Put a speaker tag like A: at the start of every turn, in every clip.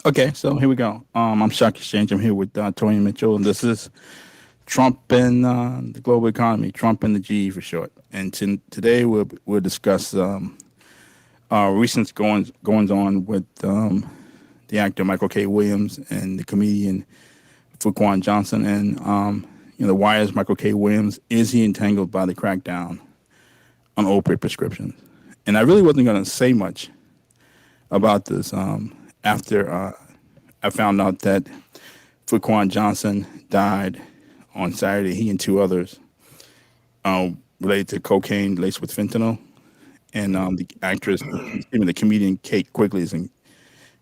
A: Okay, so here we go. I'm Shock Exchange. I'm here with Torian Mitchell, and this is Trump and the global economy. Trump and the GE for short. And today we'll discuss recent goings on with the actor Michael K. Williams and the comedian Fuquan Johnson. And why is Michael K. Williams, is he entangled by the crackdown on opioid prescriptions? And I really wasn't going to say much about this after I found out that Fuquan Johnson died on Saturday. He and two others related to cocaine laced with fentanyl. And the actress, even the comedian Kate Quigley, is in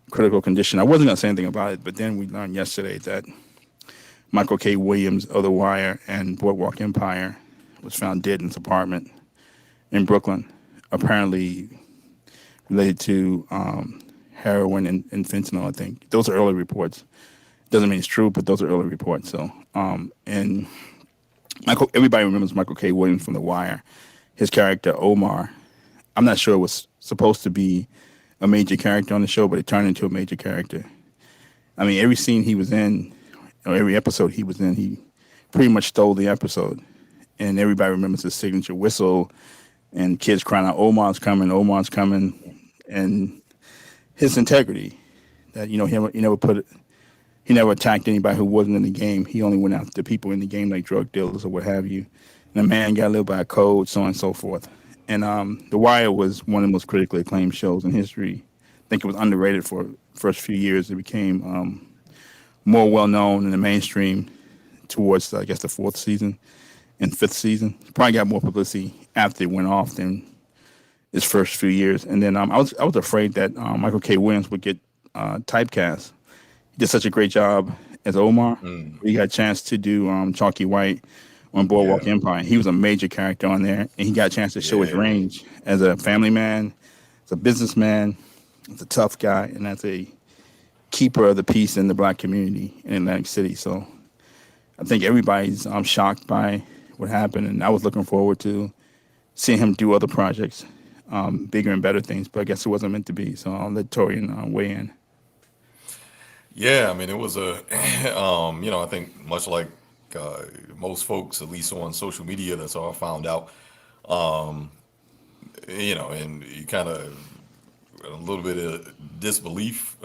A: critical condition. I wasn't going to say anything about it, but then we learned yesterday that Michael K. Williams of The Wire and Boardwalk Empire was found dead in his apartment in Brooklyn, apparently related to heroin and fentanyl. I think those are early reports. Doesn't mean it's true, but those are early reports. So, and everybody remembers Michael K. Williams from The Wire. His character Omar, I'm not sure it was supposed to be a major character on the show, but it turned into a major character. I mean, every scene he was in, or every episode he was in, he pretty much stole the episode. And everybody remembers his signature whistle and kids crying out, Omar's coming, Omar's coming. And his integrity, that, he never attacked anybody who wasn't in the game. He only went after people in the game like drug dealers or what have you. And the man got to live by a code, so on and so forth. And The Wire was one of the most critically acclaimed shows in history. I think it was underrated for the first few years. It became more well known in the mainstream towards, I guess, the fourth season and fifth season. Probably got more publicity after it went off than his first few years. And then I was afraid that Michael K. Williams would get typecast. He did such a great job as Omar. He got a chance to do Chalky White on Boardwalk
B: Yeah,
A: Empire. He was a major character on there, and he got a chance to show his
B: yeah,
A: range as a family man, as a businessman, as a tough guy, and as a keeper of the peace in the black community in Atlantic City. So I think everybody's shocked by what happened, and I was looking forward to seeing him do other projects, bigger and better things. But I guess it wasn't meant to be. So I'll let Torian weigh in.
B: yeah. I mean, it was a, I think much like uh, most folks, at least on social media, that's how I found out. Um, and you kind of a little bit of disbelief,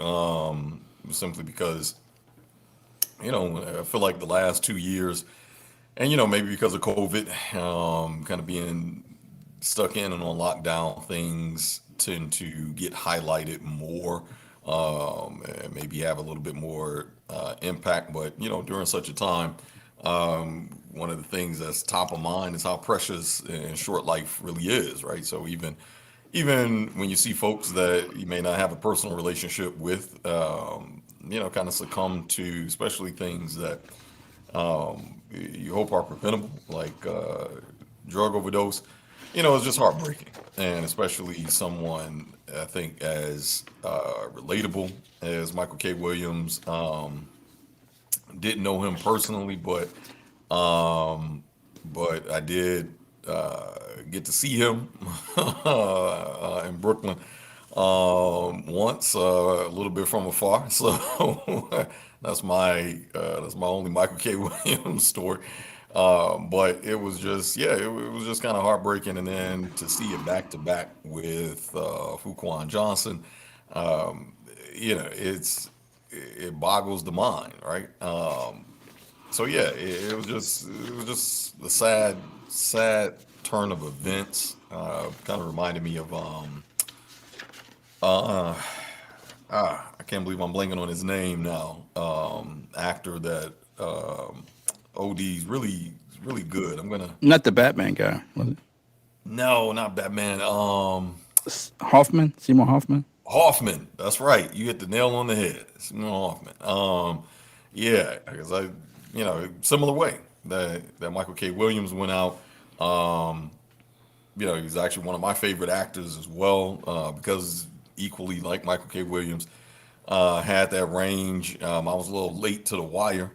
B: simply because I feel like the last 2 years, and maybe because of COVID, kind of being stuck in and on lockdown, things tend to get highlighted more, and maybe have a little bit more impact. But during such a time, one of the things that's top of mind is how precious and short life really is, right? So even when you see folks that you may not have a personal relationship with, kind of succumb to, especially things that you hope are preventable, like drug overdose. It's just heartbreaking, and especially someone I think as relatable as Michael K. Williams. Didn't know him personally, but I did get to see him in Brooklyn once, a little bit from afar. So that's my only Michael K. Williams story. But it was just, yeah, it was just kind of heartbreaking, and then to see it back to back with Fuquan Johnson, um, it boggles the mind, right? So yeah, it was just a sad turn of events. Kind of reminded me of uh, I can't believe I'm blanking on his name now. Actor that OD's really good. I'm gonna
A: Not the Batman guy, was it?
B: No, not Batman.
A: Hoffman, Seymour Hoffman.
B: Hoffman. That's right. You hit the nail on the head. Seymour Hoffman. Yeah, because similar way that Michael K. Williams went out. Um, he was actually one of my favorite actors as well, because equally like Michael K. Williams, had that range. I was a little late to the wire,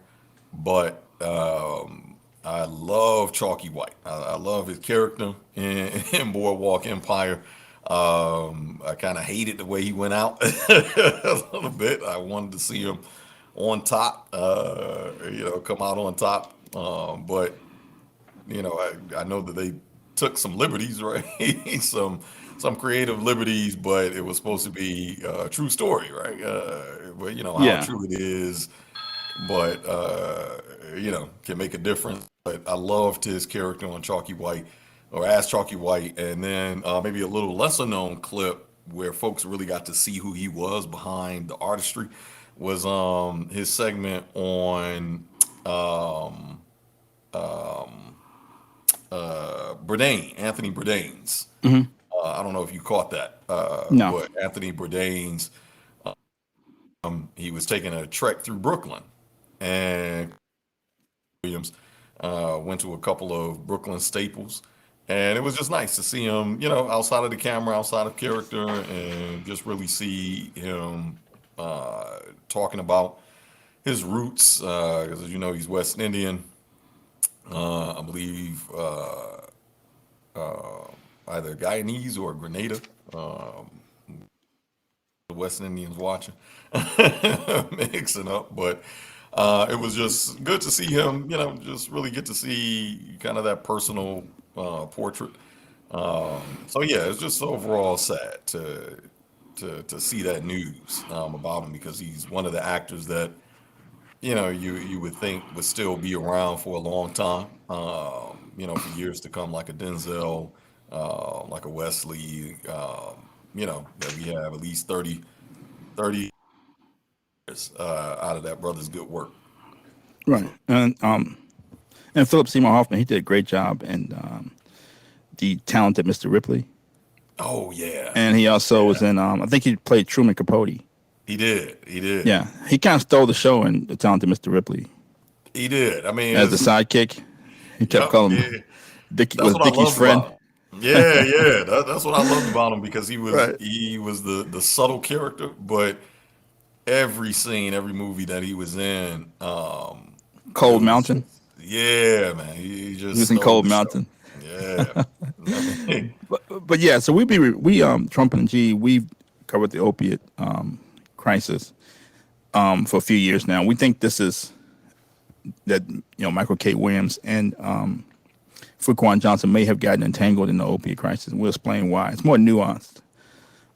B: but I love Chalky White. I love his character in, in Boardwalk Empire. I kind of hated the way he went out a little bit. I wanted to see him on top, come out on top. But I know that they took some liberties, right? some creative liberties, but it was supposed to be a true story, right? But how
A: Yeah.
B: true it is, but can make a difference. But I loved his character on Chalky White, or as Chalky White, and then maybe a little lesser known clip where folks really got to see who he was behind the artistry was his segment on um, Anthony Bourdain's.
A: Hmm.
B: I don't know if you caught that,
A: No.
B: but Anthony Bourdain's, he was taking a trek through Brooklyn, and Williams went to a couple of Brooklyn staples, and it was just nice to see him, outside of the camera, outside of character, and just really see him talking about his roots, because as you know, he's West Indian. I believe either Guyanese or Grenada. Um, the West Indians watching, mixing up, but it was just good to see him. Just really get to see kind of that personal portrait. So yeah, it's just overall sad to see that news about him, because he's one of the actors that you would think would still be around for a long time, for years to come, like a Denzel, like a Wesley, that we have at least 30 years out of that brother's good work.
A: Right.
B: So,
A: And Philip Seymour Hoffman, he did a great job in the talented Mr. Ripley,
B: oh yeah,
A: and he also was
B: yeah,
A: in. I think he played Truman Capote.
B: he did,
A: Yeah, he kind of stole the show in the talented Mr. Ripley
B: he did. I mean,
A: as the
B: it's,
A: sidekick. He kept
B: yep,
A: calling
B: yeah.
A: him Dickie
B: That's
A: was
B: what I
A: Dickie's
B: loved
A: friend.
B: about him. Yeah, yeah, that's what I loved about him, because he was
A: Right.
B: he was the subtle character, but every scene, every movie that he was in, it
A: Cold
B: was
A: Mountain.
B: just, yeah, man, he
A: He
B: just
A: was in
B: stole
A: Cold
B: the show.
A: Mountain.
B: Yeah, I mean,
A: But yeah, so we Trump and G we've covered the opiate crisis for a few years now. We think this is that Michael K. Williams and Fuquan Johnson may have gotten entangled in the opiate crisis. We'll explain why. It's more nuanced.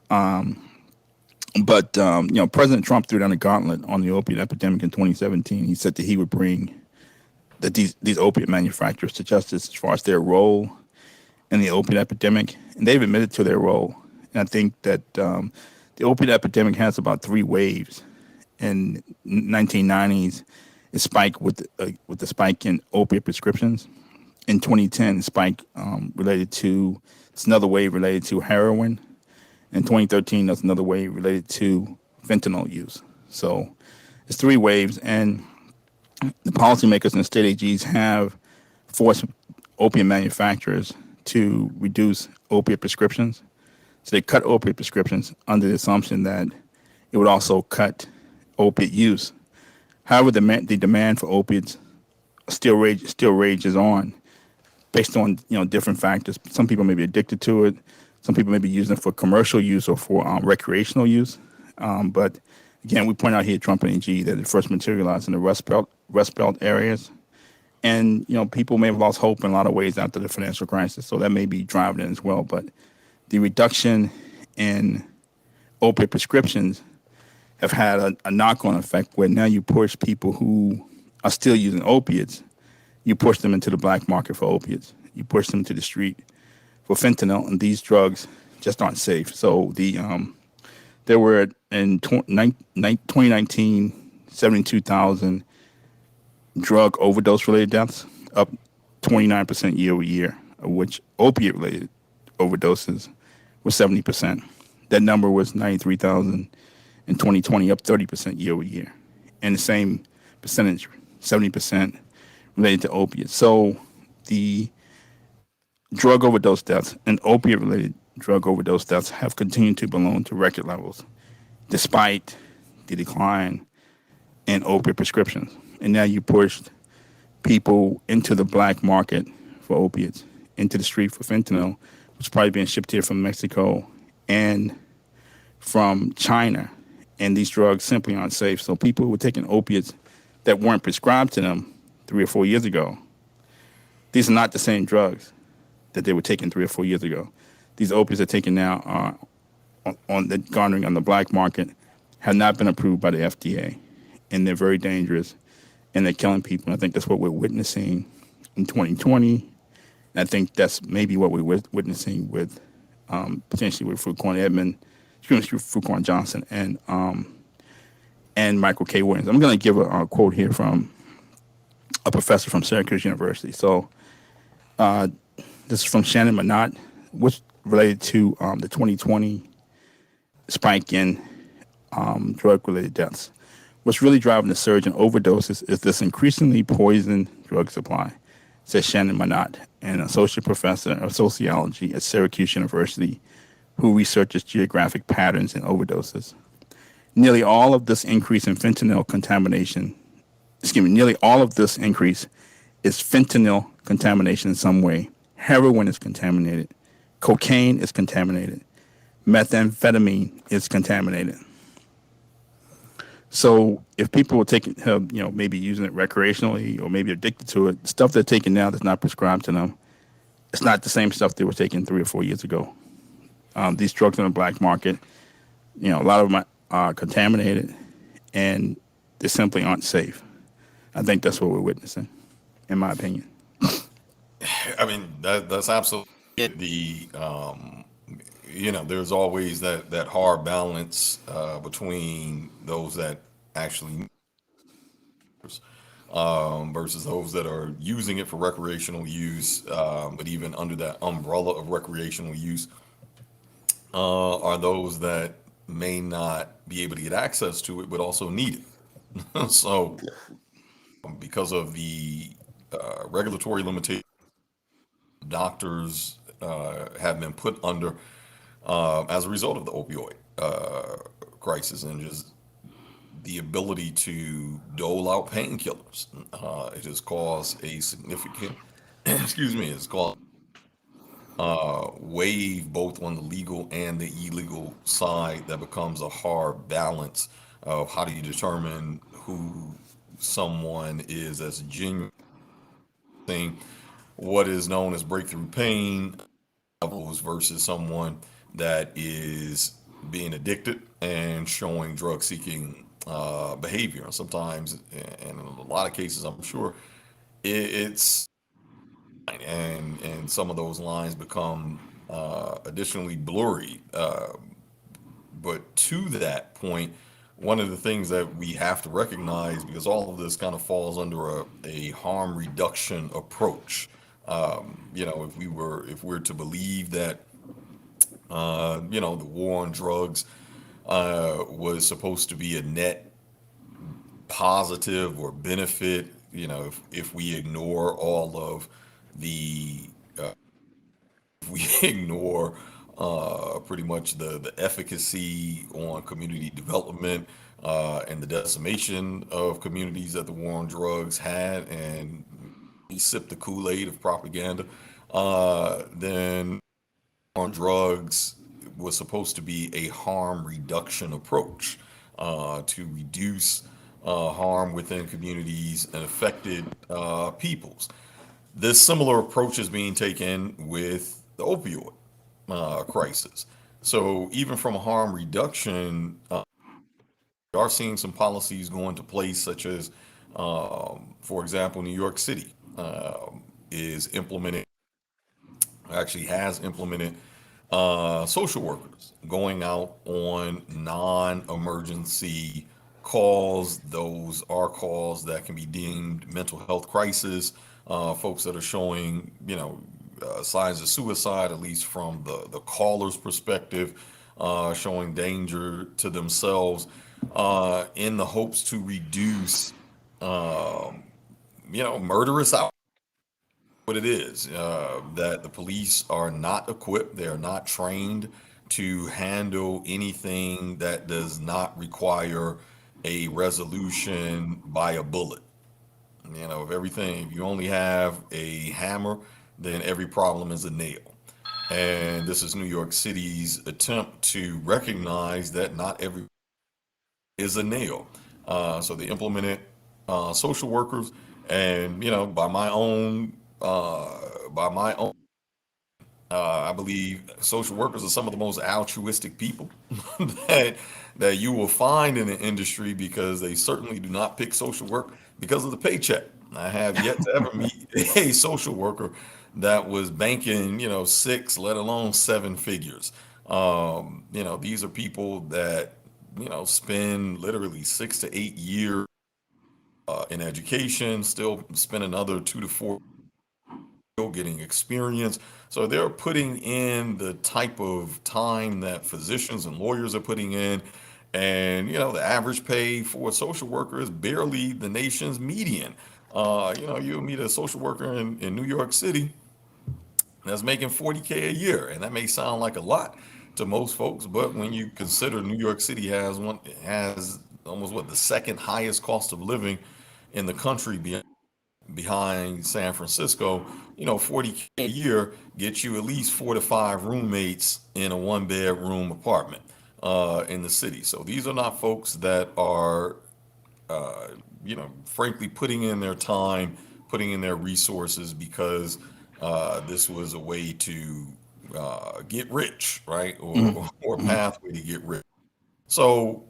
A: But President Trump threw down the gauntlet on the opiate epidemic in 2017. He said that he would bring these opiate manufacturers to justice as far as their role in the opiate epidemic, and they've admitted to their role. And I think that the opiate epidemic has about three waves. In 1990s, it spiked with the spike in opiate prescriptions. In 2010, it spiked related to it's another wave related to heroin. In 2013, there's another wave related to fentanyl use. So it's three waves, and the policymakers and the state AGs have forced opiate manufacturers to reduce opiate prescriptions. So they cut opiate prescriptions under the assumption that it would also cut opiate use. However, the demand for opiates still rages on based on different factors. Some people may be addicted to it. Some people may be using it for commercial use or for recreational use. But again, we point out here at Trump and AG that it first materialized in the Rust Belt areas. And people may have lost hope in a lot of ways after the financial crisis, so that may be driving it as well. But the reduction in opiate prescriptions have had a knock-on effect where now you push people who are still using opiates, you push them into the black market for opiates. You push them to the street for fentanyl, and these drugs just aren't safe. So there were in 2019 72,000 drug overdose related deaths, up 29% year over year, of which opiate related overdoses were 70%. That number was 93,000 in 2020, up 30% year over year. And the same percentage, 70% related to opiates. So the drug overdose deaths and opiate related drug overdose deaths have continued to balloon to record levels despite the decline in opiate prescriptions. And now you pushed people into the black market for opiates, into the street for fentanyl, which is probably being shipped here from Mexico and from China, and these drugs simply aren't safe. So people who were taking opiates that weren't prescribed to them 3 or 4 years ago, these are not the same drugs that they were taking 3 or 4 years ago. These opiates they're taking now are on the garnering on the black market, have not been approved by the FDA, and they're very dangerous, and they're killing people. And I think that's what we're witnessing in 2020. And I think that's maybe what we're witnessing with potentially with Fuquan Johnson, and Michael K. Williams. I'm going to give a quote here from a professor from Syracuse University. So this is from Shannon Minot, which related to the 2020 spike in drug-related deaths. What's really driving the surge in overdoses is this increasingly poisoned drug supply, says Shannon Minot, an associate professor of sociology at Syracuse University, who researches geographic patterns in overdoses. Nearly all of this increase in fentanyl contamination, nearly all of this increase is fentanyl contamination in some way. Heroin is contaminated. Cocaine is contaminated. Methamphetamine is contaminated. So if people were taking, maybe using it recreationally or maybe addicted to it, stuff they're taking now that's not prescribed to them, it's not the same stuff they were taking 3 or 4 years ago. These drugs on the black market, a lot of them are contaminated, and they simply aren't safe. I think that's what we're witnessing, in my opinion.
B: I mean, that's absolutely the there's always that hard balance between those that actually versus those that are using it for recreational use, but even under that umbrella of recreational use, are those that may not be able to get access to it, but also need it. So, because of the regulatory limitations, doctors have been put under as a result of the opioid crisis and just the ability to dole out painkillers. It has caused a significant, excuse me, it's caused wave both on the legal and the illegal side that becomes a hard balance of how do you determine who someone is as a genuine thing, what is known as breakthrough pain levels versus someone that is being addicted and showing drug seeking behavior. And sometimes, and in a lot of cases, I'm sure it's and some of those lines become additionally blurry. But to that point, one of the things that we have to recognize, because all of this kind of falls under a harm reduction approach. If we're to believe that the war on drugs was supposed to be a net positive or benefit, if we ignore all of the if we ignore pretty much the efficacy on community development and the decimation of communities that the war on drugs had, and we sip the Kool-Aid of propaganda, then on drugs was supposed to be a harm reduction approach to reduce harm within communities and affected peoples. This similar approach is being taken with the opioid crisis. So even from a harm reduction, we are seeing some policies go into place, such as, for example, New York City is implementing, actually has implemented social workers going out on non-emergency calls. Those are calls that can be deemed mental health crisis. Folks that are showing, signs of suicide, at least from the caller's perspective, showing danger to themselves, in the hopes to reduce, murderous out. What it is that the police are not equipped, they are not trained to handle anything that does not require a resolution by a bullet. If you only have a hammer, then every problem is a nail. And this is New York City's attempt to recognize that not every is a nail. So they implemented social workers, and by my own, I believe social workers are some of the most altruistic people that you will find in the industry, because they certainly do not pick social work because of the paycheck. I have yet to ever meet a social worker that was banking, six, let alone seven figures. These are people that, spend literally 6 to 8 years in education, still spend another 2 to 4 getting experience. So they're putting in the type of time that physicians and lawyers are putting in. And, the average pay for a social worker is barely the nation's median. You'll meet a social worker in New York City that's making 40K a year. And that may sound like a lot to most folks, but when you consider New York City has almost the second highest cost of living in the country, behind San Francisco, 40K a year gets you at least 4 to 5 roommates in a one bedroom apartment in the city. So these are not folks that are, frankly, putting in their time, putting in their resources because this was a way to get rich, right?
A: Mhm.
B: Or a
A: Mhm.
B: pathway to get rich. So,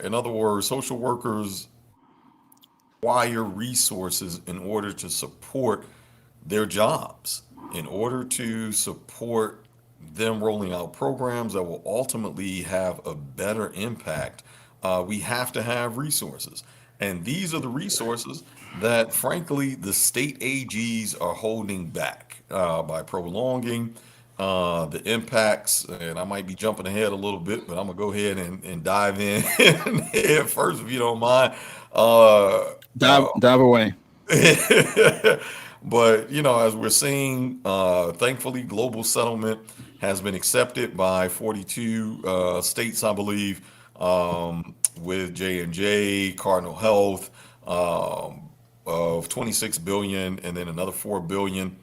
B: in other words, social workers acquire resources in order to support their jobs, in order to support them rolling out programs that will ultimately have a better impact. We have to have resources. And these are the resources that, frankly, the state AGs are holding back by prolonging the impacts. And I might be jumping ahead a little bit, but I'm going to go ahead and dive in head first, if you don't mind. Uh,
A: Dive, dive away.
B: but as we're seeing, thankfully, global settlement has been accepted by 42 states, I believe, with J&J, Cardinal Health, of 26 billion, and then another 4 billion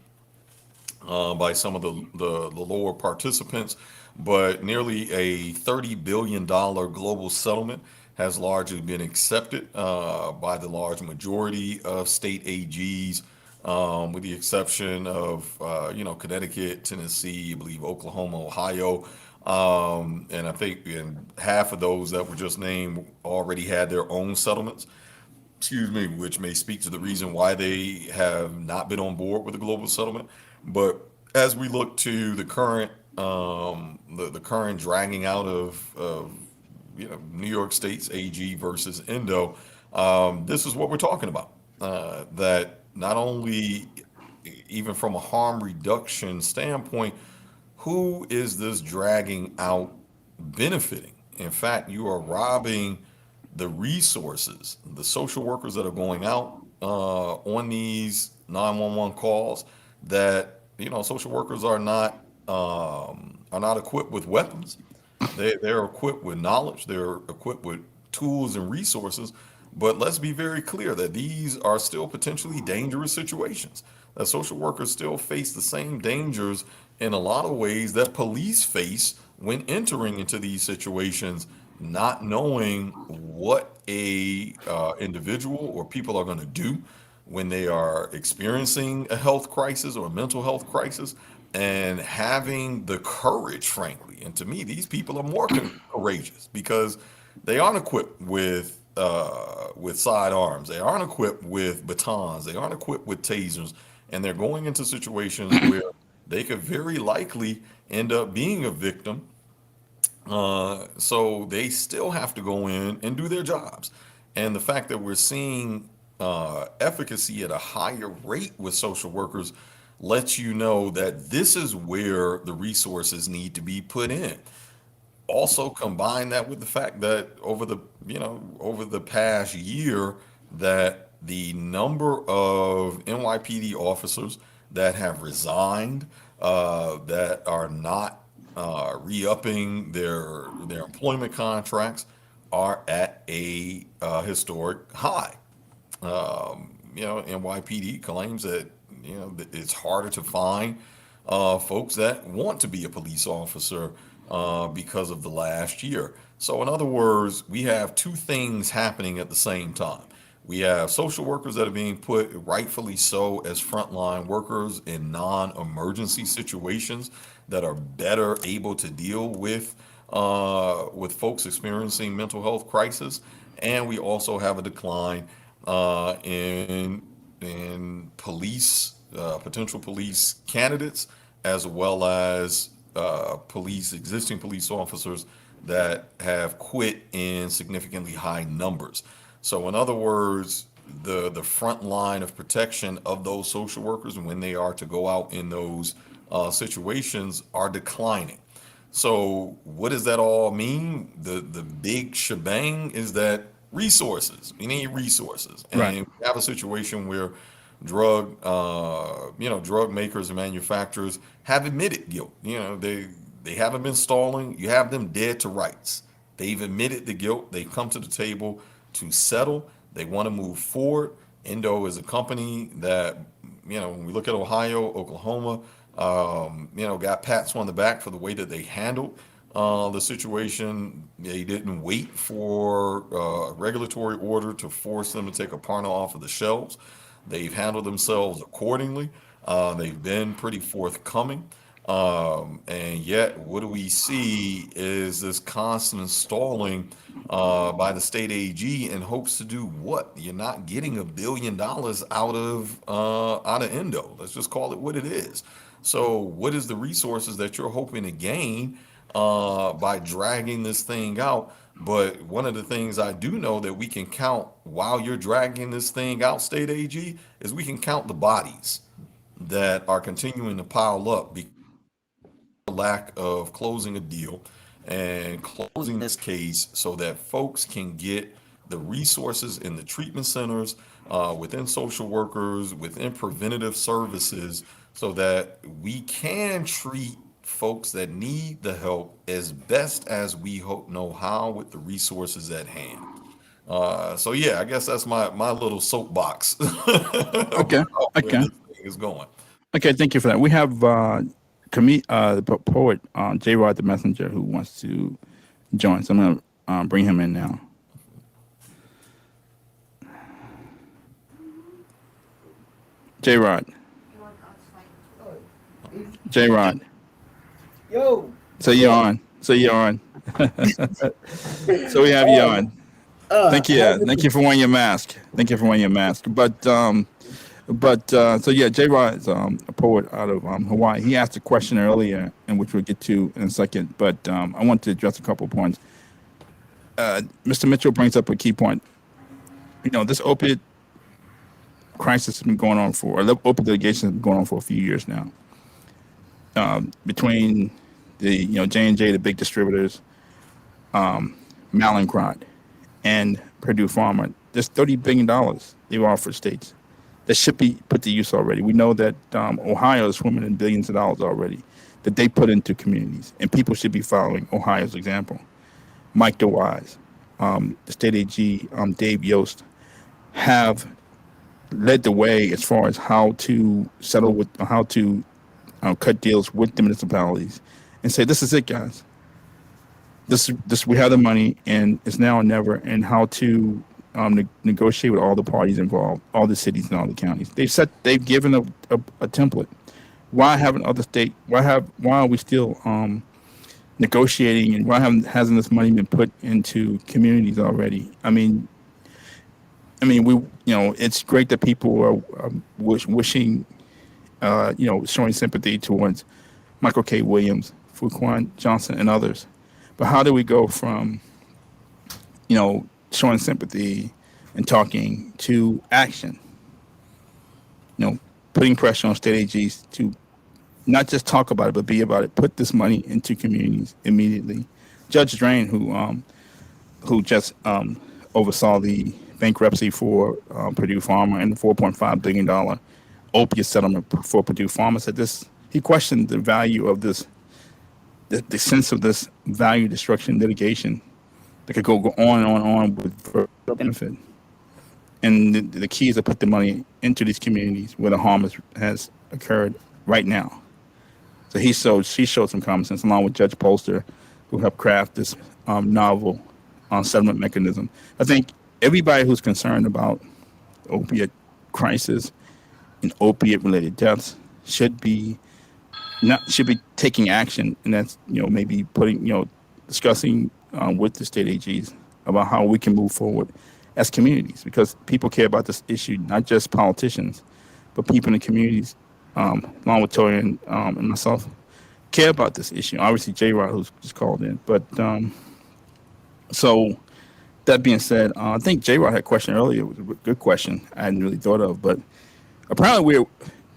B: by some of the lower participants, but nearly a $30 billion global settlement has largely been accepted by the large majority of state AGs, with the exception of Connecticut, Tennessee, I believe Oklahoma, Ohio, and I think half of those that were just named already had their own settlements, excuse me, which may speak to the reason why they have not been on board with the global settlement. But as we look to the current, the current dragging out of New York State's AG versus Indo, this is what we're talking about. That not only, even from a harm reduction standpoint, who is this dragging out benefiting? In fact, you are robbing the resources, the social workers that are going out on these 911 calls. That social workers are not equipped with weapons. They're equipped with knowledge. They're equipped with tools and resources. But let's be very clear that these are still potentially dangerous situations. That social workers still face the same dangers in a lot of ways that police face when entering into these situations, not knowing what a individual or people are going to do when they are experiencing a health crisis or a mental health crisis, and having the courage, frankly. And to me, these people are more courageous because they aren't equipped with sidearms. They aren't equipped with batons. They aren't equipped with tasers, and they're going into situations where they could very likely end up being a victim, so they still have to go in and do their jobs. And the fact that we're seeing efficacy at a higher rate with social workers lets you know that this is where the resources need to be put in. Also, combine that with the fact that over the past year, that the number of NYPD officers that have resigned, that are not re-upping their employment contracts, are at a historic high. NYPD claims that that it's harder to find folks that want to be a police officer because of the last year. So, in other words, we have two things happening at the same time. We have social workers that are being put, rightfully so, as frontline workers in non-emergency situations that are better able to deal with folks experiencing mental health crisis, and we also have a decline in police potential police candidates, as well as existing police officers that have quit in significantly high numbers. So, in other words, the front line of protection of those social workers when they are to go out in those situations are declining. So, what does that all mean? The big shebang is that resources. We need resources,
A: Right.
B: and we have a situation where drug makers and manufacturers have admitted guilt. They haven't been stalling. You have them dead to rights. They've admitted the guilt. They've come to the table to settle. They want to move forward. Endo is a company that, when we look at Ohio, Oklahoma, got pats on the back for the way that they handled the situation. They didn't wait for a regulatory order to force them to take Aparna off of the shelves. They've handled themselves accordingly. They've been pretty forthcoming. And yet, what do we see is this constant stalling by the state AG in hopes to do what? You're not getting $1 billion out of Endo. Let's just call it what it is. So, what is the resources that you're hoping to gain by dragging this thing out? But one of the things I do know that we can count while you're dragging this thing out, state AG, is we can count the bodies that are continuing to pile up because of the lack of closing a deal and closing this case so that folks can get the resources in the treatment centers, within social workers, within preventative services, so that we can treat folks that need the help as best as we know how with the resources at hand. So yeah, I guess that's my little soapbox
A: Okay.
B: about where
A: Okay.
B: this thing is going.
A: Okay. Thank you for that. We have the poet J. Rod the Messenger who wants to join. So I'm gonna bring him in now. J. Rod. J. Rod.
C: Yo,
A: So you're on. So you're on. So we have you on. Thank you.
C: how's
A: Thank
C: it?
A: you for wearing your mask. Thank you for wearing your mask. But so yeah, J. Rod is a poet out of Hawaii. He asked a question earlier, and which we'll get to in a second. But I want to address a couple of points. Mr. Mitchell brings up a key point. This opiate crisis has been going on opiate litigation has been going on for a few years now. Between the J&J, the big distributors, Mallinckrodt, and Purdue Pharma, there's $30 billion they've offered states that should be put to use already. We know that Ohio is swimming in billions of dollars already that they put into communities, and people should be following Ohio's example. Mike DeWise, the state AG, Dave Yost, have led the way as far as how to cut deals with the municipalities and say, this is it, guys. This we have the money, and it's now or never, and how to negotiate with all the parties involved, all the cities and all the counties. They've given a template. Why haven't other state? Why are we still negotiating, and why hasn't this money been put into communities already? We it's great that people are wishing, showing sympathy towards Michael K. Williams, Fuquan Johnson, and others. But how do we go from, showing sympathy and talking to action? Putting pressure on state AGs to not just talk about it, but be about it. Put this money into communities immediately. Judge Drain, who just oversaw the bankruptcy for Purdue Pharma and the $4.5 billion opiate settlement for Purdue Pharma, said this. He questioned the value of this, the sense of this value destruction litigation that could go on and on with benefit. And the key is to put the money into these communities where the harm has occurred right now. So she showed some common sense along with Judge Polster, who helped craft this novel on settlement mechanism. I think everybody who's concerned about opiate crisis and opiate related deaths should be taking action, and that's maybe putting discussing with the state AGs about how we can move forward as communities, because people care about this issue, not just politicians, but people in the communities, along with Torian and myself, care about this issue. Obviously, J-Rod, who's just called in. But so that being said, I think J-Rod had a question earlier. It was a good question I hadn't really thought of. But apparently,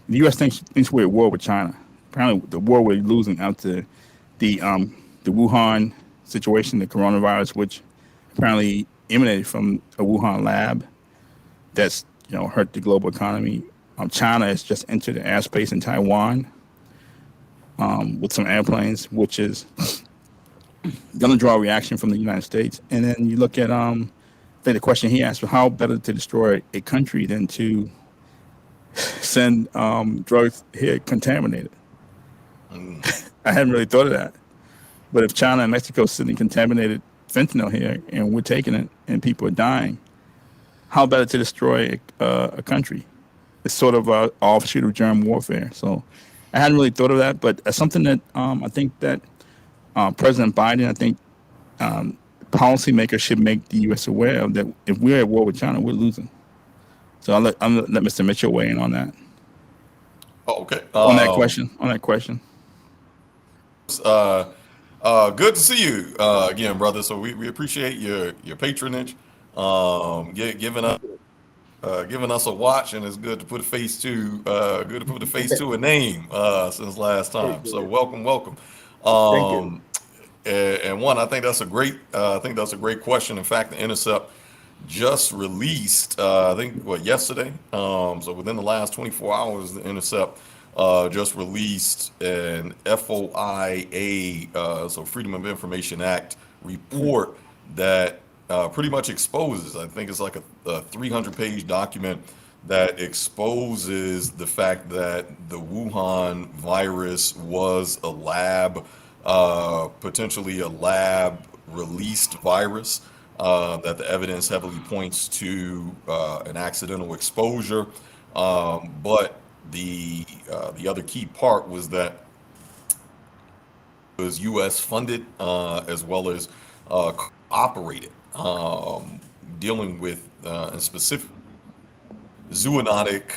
A: the U.S. thinks we're at war with China. Apparently, the war we're losing after the Wuhan situation, the coronavirus, which apparently emanated from a Wuhan lab that's hurt the global economy. China has just entered the airspace in Taiwan with some airplanes, which is going to draw a reaction from the United States. And then you look at I think the question he asked was how better to destroy a country than to send drugs here contaminated. I hadn't really thought of that. But if China and Mexico sending contaminated fentanyl here and we're taking it and people are dying, how better to destroy a country? It's sort of an offshoot of germ warfare. So I hadn't really thought of that, but it's something that I think that President Biden, I think policymakers should make the U.S. aware of that. If we're at war with China, we're losing. So I'll let Mr. Mitchell weigh in on that.
B: Oh, okay.
A: On that question.
B: Good to see you again, brother. So we appreciate your patronage, giving us a watch, and it's good to put a face to a name since last time. So welcome.
C: Thank you.
B: And one, I think that's a great question. In fact, the Intercept just released, I think yesterday. So within the last 24 hours, the Intercept just released an FOIA, so Freedom of Information Act report that pretty much exposes, I think it's like a 300-page document that exposes the fact that the Wuhan virus was a lab, potentially a lab released virus, that the evidence heavily points to an accidental exposure. But the other key part was that it was U.S. funded as well as operated, dealing with in specific zoonotic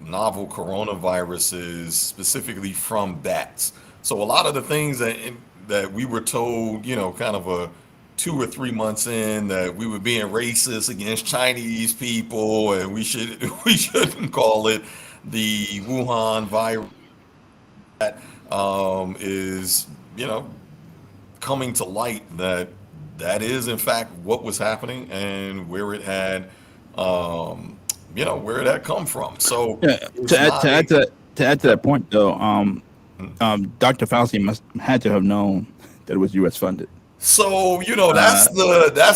B: novel coronaviruses, specifically from bats. So a lot of the things that we were told, kind of 2 or 3 months in, that we were being racist against Chinese people, and we shouldn't call it the Wuhan virus, that is coming to light that is in fact what was happening and where it had come from. So
A: Yeah. To add to that point, though, Dr. Fauci had to have known that it was U.S. funded.
B: So that's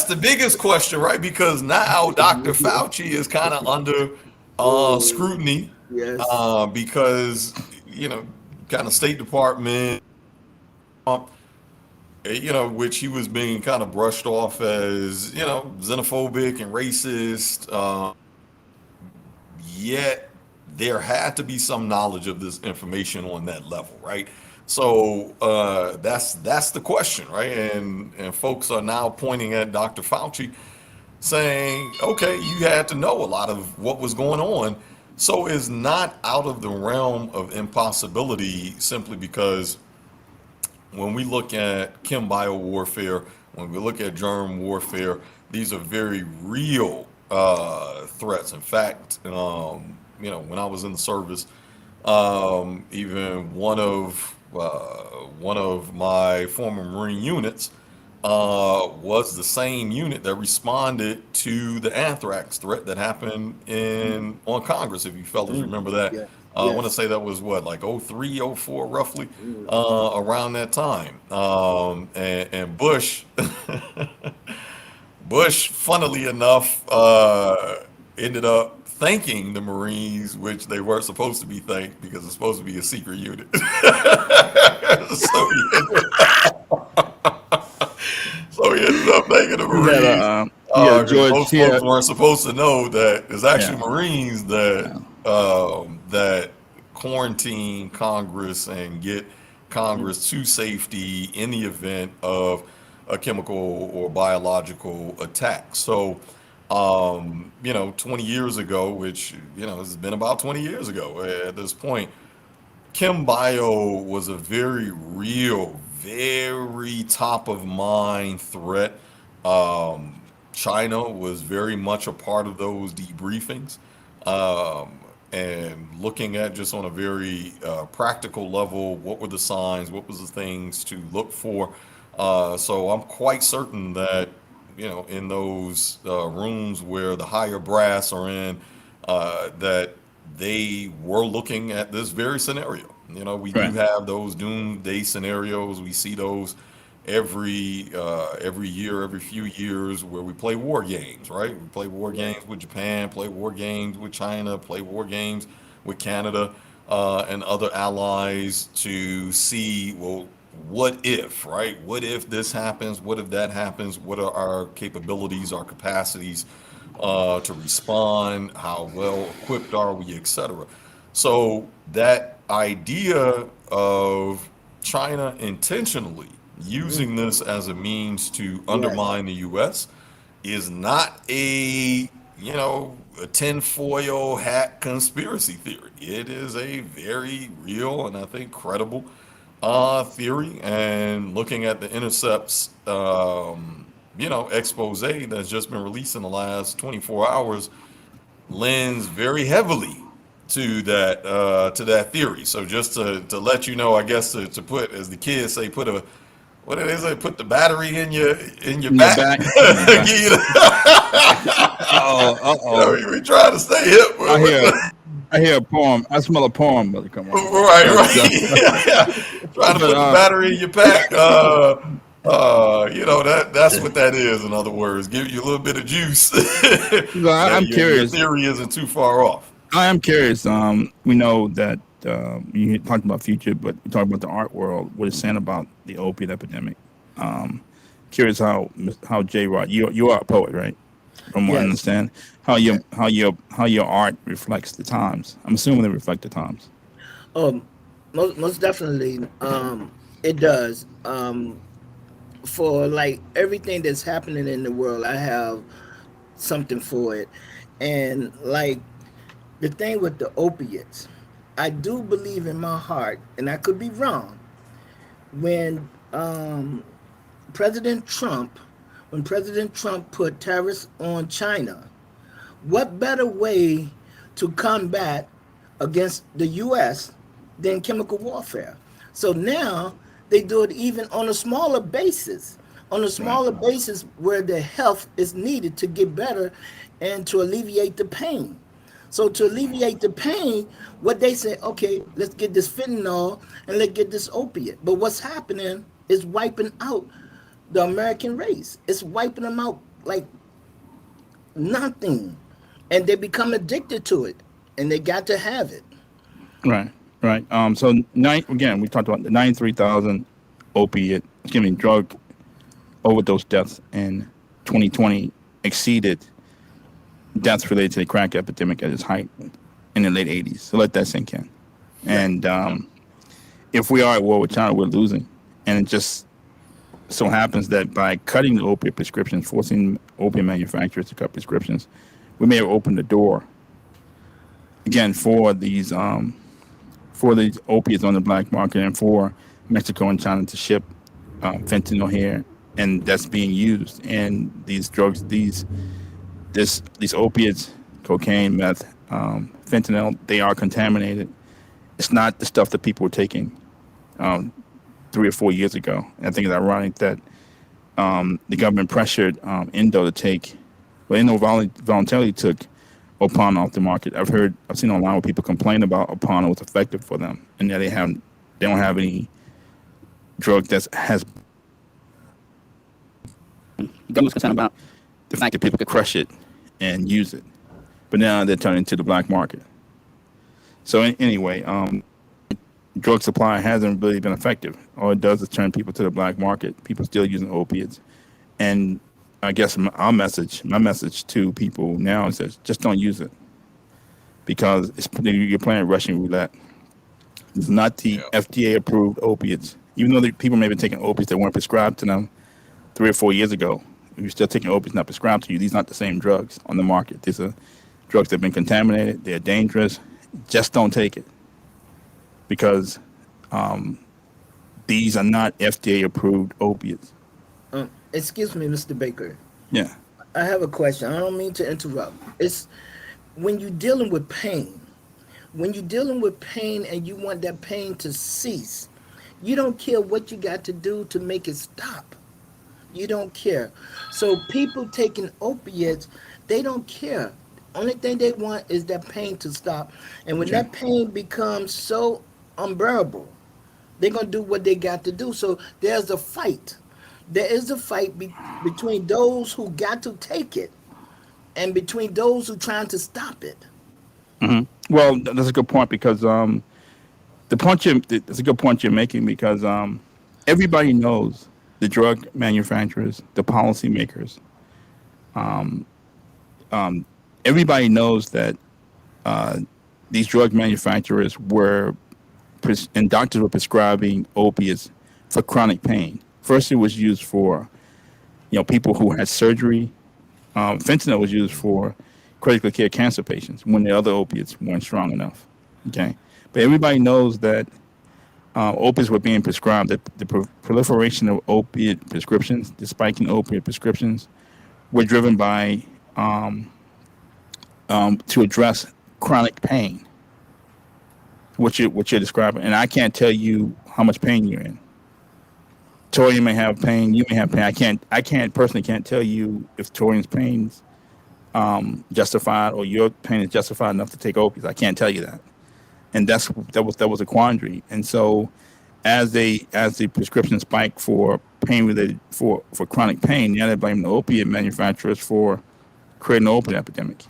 B: the biggest question, right? Because now Dr. Fauci is kind of under scrutiny,
C: Yes.
B: because kind of State Department, which he was being kind of brushed off as xenophobic and racist. Yet there had to be some knowledge of this information on that level, right? So that's the question, right? And folks are now pointing at Dr. Fauci, saying, okay, you had to know a lot of what was going on. So it's not out of the realm of impossibility, simply because when we look at chem bio warfare, when we look at germ warfare, these are very real threats. In fact, when I was in the service, even one of my former Marine units was the same unit that responded to the anthrax threat that happened on Congress. If you fellas remember that,
C: Yeah.
B: I want to
C: Yes.
B: say that was like 03, 04, roughly, around that time. And Bush, funnily enough, ended up thanking the Marines, which they weren't supposed to be thanked because it's supposed to be a secret unit. so, so he ended up thanking the Marines
A: he had a
B: because
A: George
B: most
A: here.
B: folks weren't supposed to know that it's actually
A: Yeah,
B: Marines that
A: yeah,
B: that quarantine Congress and get
A: mm,
B: Congress to safety in the event of a chemical or biological attack. So, 20 years ago, which, it's been about 20 years ago at this point, Chem Bio was a very real, very top of mind threat. China was very much a part of those debriefings. Um, and looking at just on a very practical level, what were the signs, what was the things to look for. So I'm quite certain that, in those rooms where the higher brass are in, that they were looking at this very scenario. We do
A: right,
B: have those doomsday scenarios. We see those every year, every few years, where we play war games, right? We play war
C: Yeah.
B: games with Japan, play war games with China, play war games with Canada and other allies to see, well, what if, right? What if this happens? What if that happens? What are our capabilities, our capacities to respond? How well equipped are we, etc. So that idea of China intentionally
C: Mm.
B: using this as a means to
C: Yes.
B: undermine the U.S. is not a tinfoil hat conspiracy theory. It is a very real and I think credible theory. And looking at the intercepts, expose that's just been released in the last 24 hours, lends very heavily to that theory. So just to let you know, I guess to put, as the kids say, put a what did they say? Put the battery in your
A: in your
B: back.
A: back, in your back.
B: Give you the-
A: Uh-oh.
B: we try to stay hip.
A: I hear, I hear a poem. I smell a poem, brother. Come on.
B: Right,
A: But,
B: right. Yeah. Trying to
A: but
B: put the battery in your pack. That's what that is. In other words, give you a little bit of juice that
A: I'm
B: your
A: curious.
B: theory isn't too far off.
A: I am curious. We know that you talked about future, but you talked about the art world. What it's saying about the opiate epidemic. Um, Curious how J. Rod, you are a poet, right? From what I
C: Yes.
A: understand,
C: Yes.
A: how your art reflects the times. I'm assuming they reflect the times.
C: Um, most definitely. It does. For like everything that's happening in the world, I have something for it, and like the thing with the opiates, I do believe in my heart, and I could be wrong. When President Trump, when President Trump put tariffs on China, what better way to combat against the US than chemical warfare? So now they do it even on a smaller basis, on a
A: Right.
C: smaller basis where the health is needed to get better and to alleviate the pain. So to alleviate the pain, what they say, okay, let's get this fentanyl and let's get this opiate. But what's happening is wiping out the American race. It's wiping them out like nothing, and they become addicted to it, and they got to have it.
A: Right. Right. So nine again. We talked about the 93,000 opiate, drug overdose deaths in 2020 exceeded deaths related to the crack epidemic at its height in the late 80s. So let that sink in.
C: Yeah.
A: And if we are at war with China, we're losing. And it just so happens that by cutting the opiate prescriptions, forcing opiate manufacturers to cut prescriptions, we may have opened the door again for these opiates on the black market and for Mexico and China to ship fentanyl here, and that's being used. And these drugs, these opiates, cocaine, meth, fentanyl, they are contaminated. It's not the stuff that people were taking um, 3 or 4 years ago. And I think it's ironic that the government pressured Indo to take, well, Indo voluntarily took Opana off the market. I've seen online where people complain about Opana was effective for them, and that they don't have any drug that has. The government's concerned about the fact that people could crush it and use it. but now they're turning to the black market. So anyway, drug supply hasn't really been effective. All it does is turn people to the black market. People still using opiates, and I guess my message to people now is that just don't use it because you're playing Russian roulette. It's not the
B: Yeah.
A: FDA approved opiates, even though people may be taking opiates that weren't prescribed to them 3 or 4 years ago. If you're still taking opiates not prescribed to you, these are not the same drugs on the market. These are drugs that have been contaminated. They're dangerous. Just don't take it because these are not FDA approved opiates.
C: Excuse me, Mr. Baker.
A: Yeah.
C: I have a question. I don't mean to interrupt. It's when you're dealing with pain. When you're dealing with pain and you want that pain to cease, you don't care what you got to do to make it stop. You don't care. So people taking opiates, they don't care. Only thing they want is that pain to stop. And when
A: Okay.
C: that pain becomes so unbearable, they're gonna do what they got to do. So there's a fight. There is a fight between those who got to take it and between those who trying to stop it.
A: Well, that's a good point because that's a good point you're making because everybody knows the drug manufacturers, the policymakers, everybody knows that these drug manufacturers and doctors were prescribing opiates for chronic pain. First, it was used for people who had surgery. Fentanyl was used for critical care cancer patients when the other opiates weren't strong enough. Okay, but everybody knows that opiates were being prescribed. The proliferation of opiate prescriptions, the spike in opiate prescriptions, were driven by to address chronic pain, what you're describing. And I can't tell you how much pain you're in. Torian may have pain. You may have pain. I can't personally can't tell you if Torian's pain's justified or your pain is justified enough to take opiates. I can't tell you that. And that was a quandary. And so, as the prescription spiked for pain related for chronic pain, now they blame the opiate manufacturers for creating an opiate epidemic.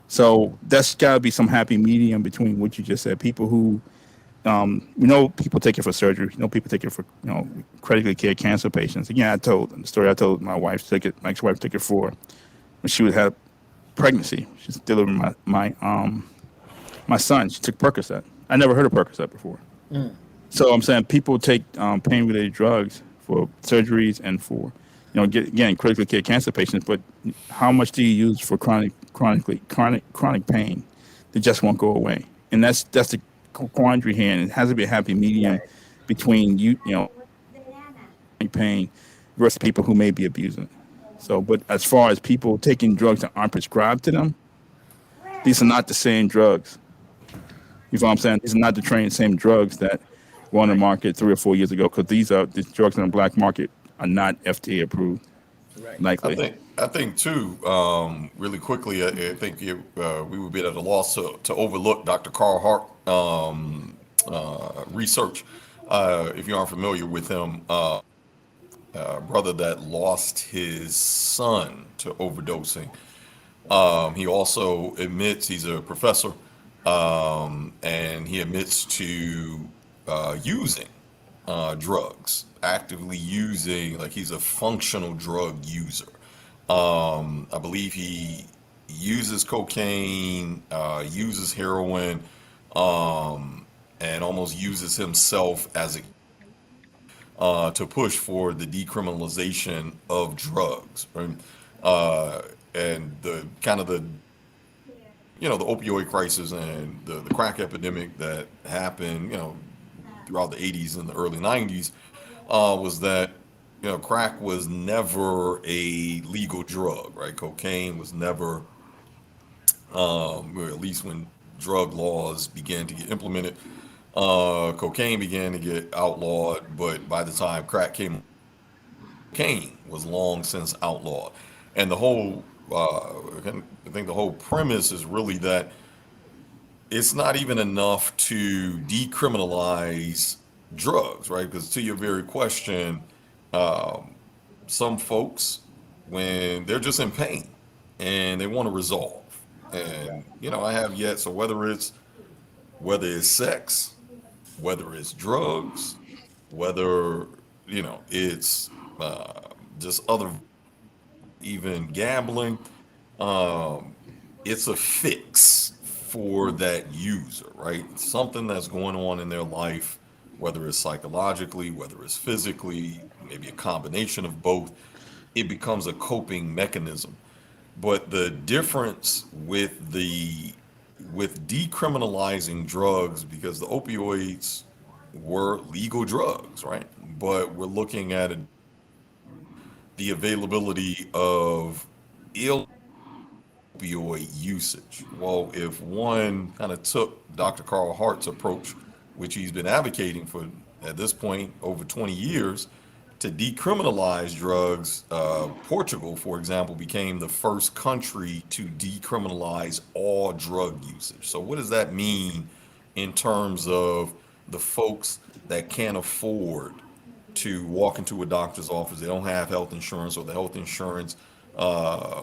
A: So that's got to be some happy medium between what you just said. People who people take it for surgery. People take it for critically care cancer patients. Again, I told the story. I told my wife took it. My ex-wife took it for when she would have pregnancy. She's delivering my son. She took Percocet. I never heard of Percocet before. So I'm saying people take pain related drugs for surgeries and for again critically care cancer patients. But how much do you use for chronic pain that just won't go away? And that's the quandary here, and it has to be a happy medium between pain versus people who may be abusing. So, but as far as people taking drugs that aren't prescribed to them, these are not the same drugs. You know what I'm saying? These are not the same drugs that were on the market 3 or 4 years ago, because these drugs in the black market are not FDA approved,
C: Right.
A: likely.
B: I think too. Really quickly, I think we would be at a loss to overlook Dr. Carl Hart research. If you aren't familiar with him, brother that lost his son to overdosing. He also admits he's a professor, and he admits to using drugs, actively using, like he's a functional drug user. I believe he uses cocaine, uses heroin, and almost uses himself as to push for the decriminalization of drugs, right? And the kind of the the opioid crisis and the crack epidemic that happened throughout the 80s and the early 90s was that crack was never a legal drug, right? Cocaine was never, or at least when drug laws began to get implemented, cocaine began to get outlawed. But by the time crack came, cocaine was long since outlawed. And the whole, I think the whole premise is really that it's not even enough to decriminalize drugs, right? Because to your very question, some folks, when they're just in pain and they want to resolve, And I have yet. So whether it's sex, whether it's drugs, whether it's just other, even gambling, um, it's a fix for that user, right? Something that's going on in their life, whether it's psychologically, whether it's physically, maybe a combination of both, it becomes a coping mechanism. But the difference with decriminalizing drugs, because the opioids were legal drugs, right? But we're looking at the availability of ill opioid usage. Well, if one kind of took Dr. Carl Hart's approach, which he's been advocating for at this point over 20 years, to decriminalize drugs, Portugal, for example, became the first country to decriminalize all drug usage. So, what does that mean in terms of the folks that can't afford to walk into a doctor's office? They don't have health insurance, or the health insurance uh,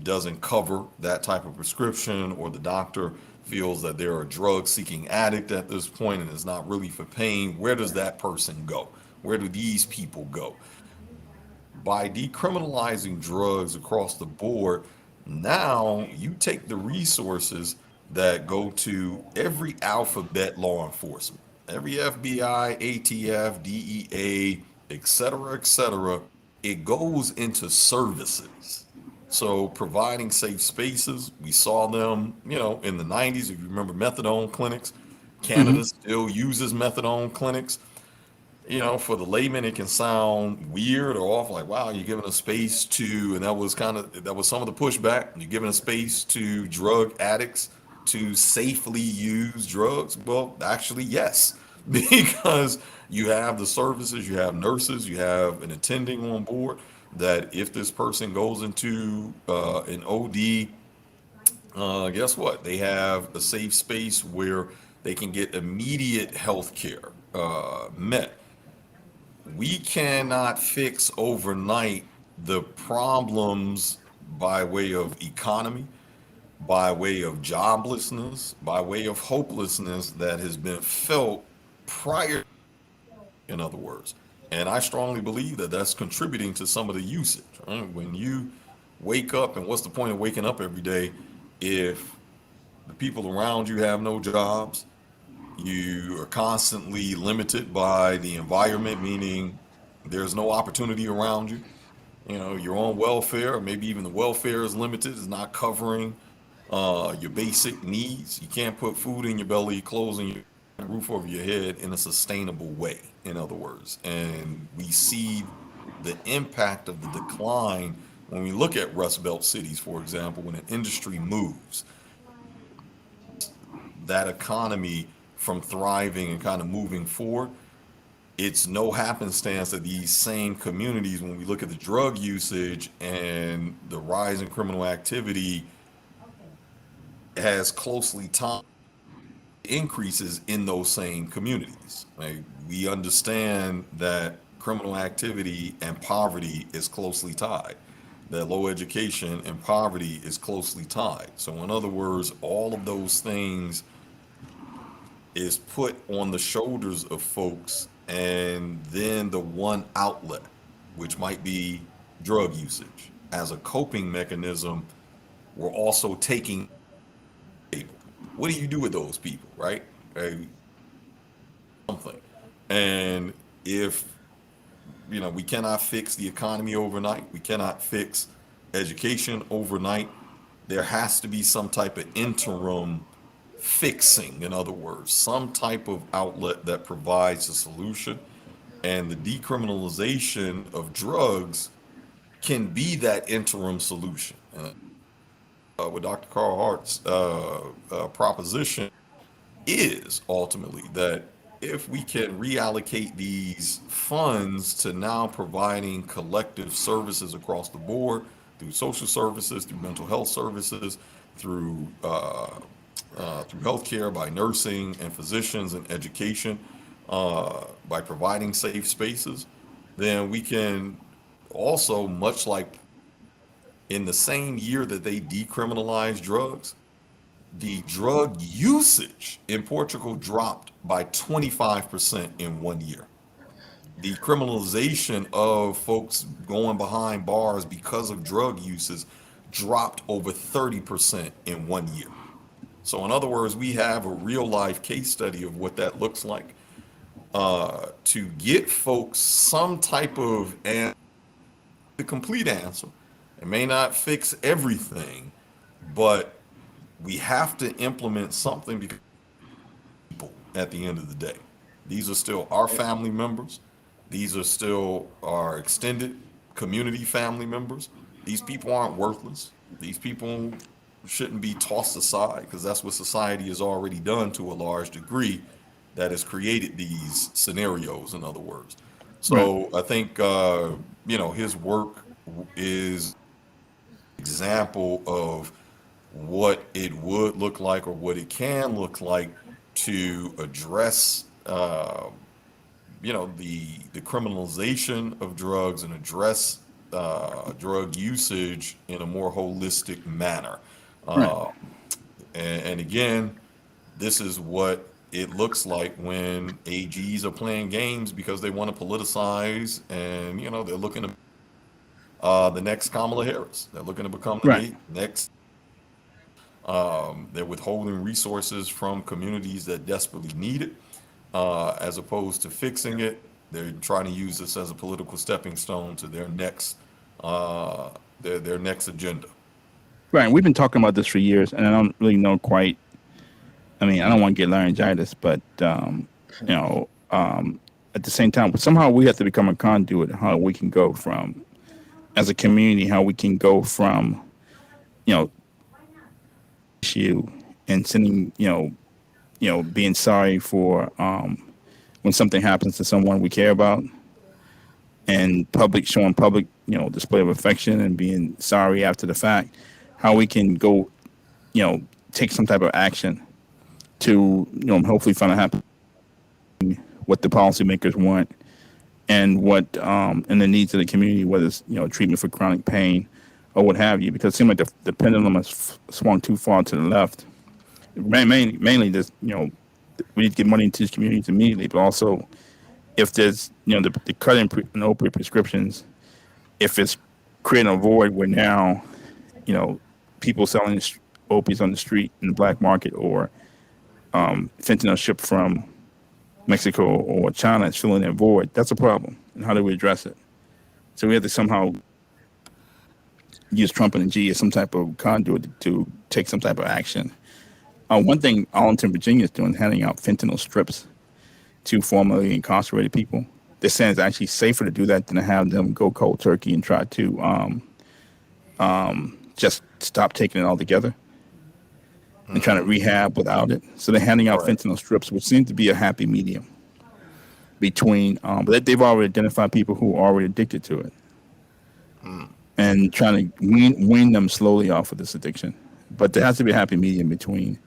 B: doesn't cover that type of prescription, or the doctor feels that they're a drug seeking addict at this point and it's not really for pain. Where does that person go? Where do these people go? By decriminalizing drugs across the board, now you take the resources that go to every alphabet law enforcement, every FBI, ATF, DEA, et cetera, et cetera. It goes into services. So providing safe spaces, we saw them, in the 90s, if you remember methadone clinics.
A: Hmm.
B: Canada still uses methadone clinics. For the layman, it can sound weird or off, like, wow, you're giving a space to, and that was some of the pushback. You're giving a space to drug addicts to safely use drugs. Well, actually, yes, because you have the services, you have nurses, you have an attending on board, that if this person goes into an OD, guess what? They have a safe space where they can get immediate health care met. We cannot fix overnight the problems by way of economy, by way of joblessness, by way of hopelessness that has been felt prior, in other words. And I strongly believe that that's contributing to some of the usage. Right? When you wake up, and what's the point of waking up every day if the people around you have no jobs? You are constantly limited by the environment, meaning there's no opportunity around you. You're on welfare, or maybe even the welfare is limited, is not covering your basic needs. You can't put food in your belly, clothes in your roof over your head in a sustainable way, in other words. And we see the impact of the decline when we look at Rust Belt cities, for example. When an industry moves, that economy from thriving and kind of moving forward, it's no happenstance that these same communities, when we look at the drug usage and the rise in criminal activity, has closely tied increases in those same communities. Like, we understand that criminal activity and poverty is closely tied. That low education and poverty is closely tied. So, in other words, all of those things is put on the shoulders of folks, and then the one outlet, which might be drug usage, as a coping mechanism, we're also taking people. What do you do with those people, right? Something. And if we cannot fix the economy overnight, we cannot fix education overnight, there has to be some type of interim fixing, in other words, some type of outlet that provides a solution. And the decriminalization of drugs can be that interim solution. With Dr. Carl Hart's proposition is ultimately that if we can reallocate these funds to now providing collective services across the board, through social services, through mental health services, through healthcare, by nursing and physicians and education, by providing safe spaces, then we can also, much like in the same year that they decriminalized drugs, the drug usage in Portugal dropped by 25% in 1 year. The criminalization of folks going behind bars because of drug uses dropped over 30% in 1 year. So, in other words, we have a real life case study of what that looks like. To get folks some type of the complete answer, it may not fix everything, but we have to implement something because people at the end of the day. These are still our family members. These are still our extended community family members. These people aren't worthless. These people shouldn't be tossed aside because that's what society has already done to a large degree that has created these scenarios, in other words.
A: Right.
B: So I think, his work is example of what it would look like or what it can look like to address the criminalization of drugs and address drug usage in a more holistic manner.
A: Right.
B: uh, and again, this is what it looks like when AGs are playing games because they want to politicize, and they're looking to the next Kamala Harris. They're looking to become the
A: Right.
B: next. They're withholding resources from communities that desperately need it, as opposed to fixing it. They're trying to use this as a political stepping stone to their next their next agenda.
A: Right. And we've been talking about this for years, and I don't really know quite. I mean, I don't want to get laryngitis, but you know, at the same time, somehow we have to become a conduit. How we can go from, as a community, how we can go from, you know, issue and sending, being sorry for when something happens to someone we care about, and public showing public, display of affection and being sorry after the fact. How we can go, take some type of action to, hopefully find out what the policymakers want and what and the needs of the community, whether it's treatment for chronic pain or what have you, because it seems like the pendulum has swung too far to the left. Mainly, this we need to get money into these communities immediately, but also if there's the cut in opioid prescriptions, if it's creating a void where now people selling opiates on the street in the black market, or fentanyl shipped from Mexico or China is filling that void. That's a problem. And how do we address it? So we have to somehow use Trump and the G as some type of conduit to take some type of action. One thing Arlington, Virginia is doing, handing out fentanyl strips to formerly incarcerated people. They're saying it's actually safer to do that than to have them go cold turkey and try to just stop taking it altogether and trying to rehab without it. So they're handing out
B: Right.
A: fentanyl strips, which seems to be a happy medium between, but they've already identified people who are already addicted to it and trying to wean them slowly off of this addiction. But there has to be a happy medium between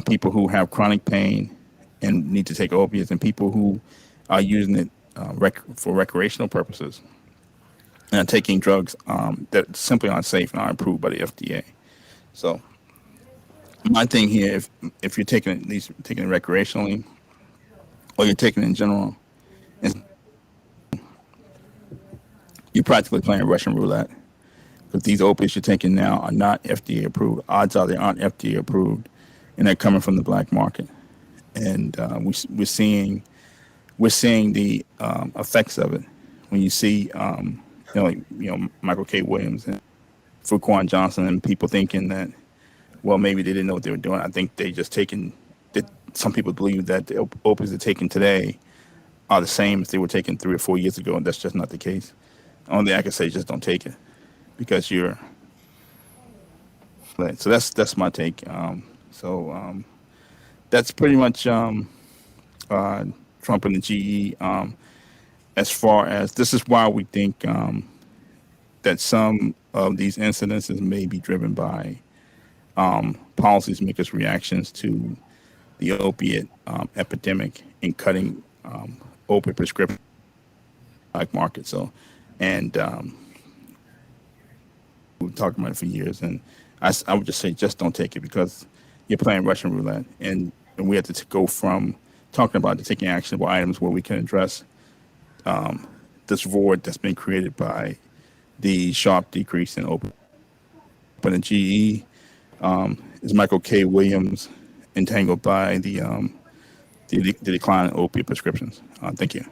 A: people who have chronic pain and need to take opiates and people who are using it for recreational purposes and taking drugs that simply aren't safe and aren't approved by the FDA. So my thing here, if you're taking it, at least taking it recreationally or you're taking it in general, is you're practically playing Russian roulette. Because these opiates you're taking now are not FDA approved. Odds are they aren't FDA approved, and they're coming from the black market. And we're seeing the effects of it when you see Michael K. Williams and Fuquan Johnson and people thinking that, well, maybe they didn't know what they were doing. I think they just taken that. Some people believe that the opiates they're taking today are the same as they were taking 3 or 4 years ago, and that's just not the case. Only thing I can say is just don't take it because you're. Right. So that's my take. That's pretty much Trump and the GE. As far as this is why we think that some of these incidences may be driven by policymakers' reactions to the opiate epidemic and cutting opiate prescription black market. So, and we've talked about it for years, and I would just say just don't take it because you're playing Russian roulette, and we have to go from talking about the taking actionable items where we can address this void that's been created by the sharp decrease in open and GE. Is Michael K. Williams entangled by the decline in opiate prescriptions? Thank you.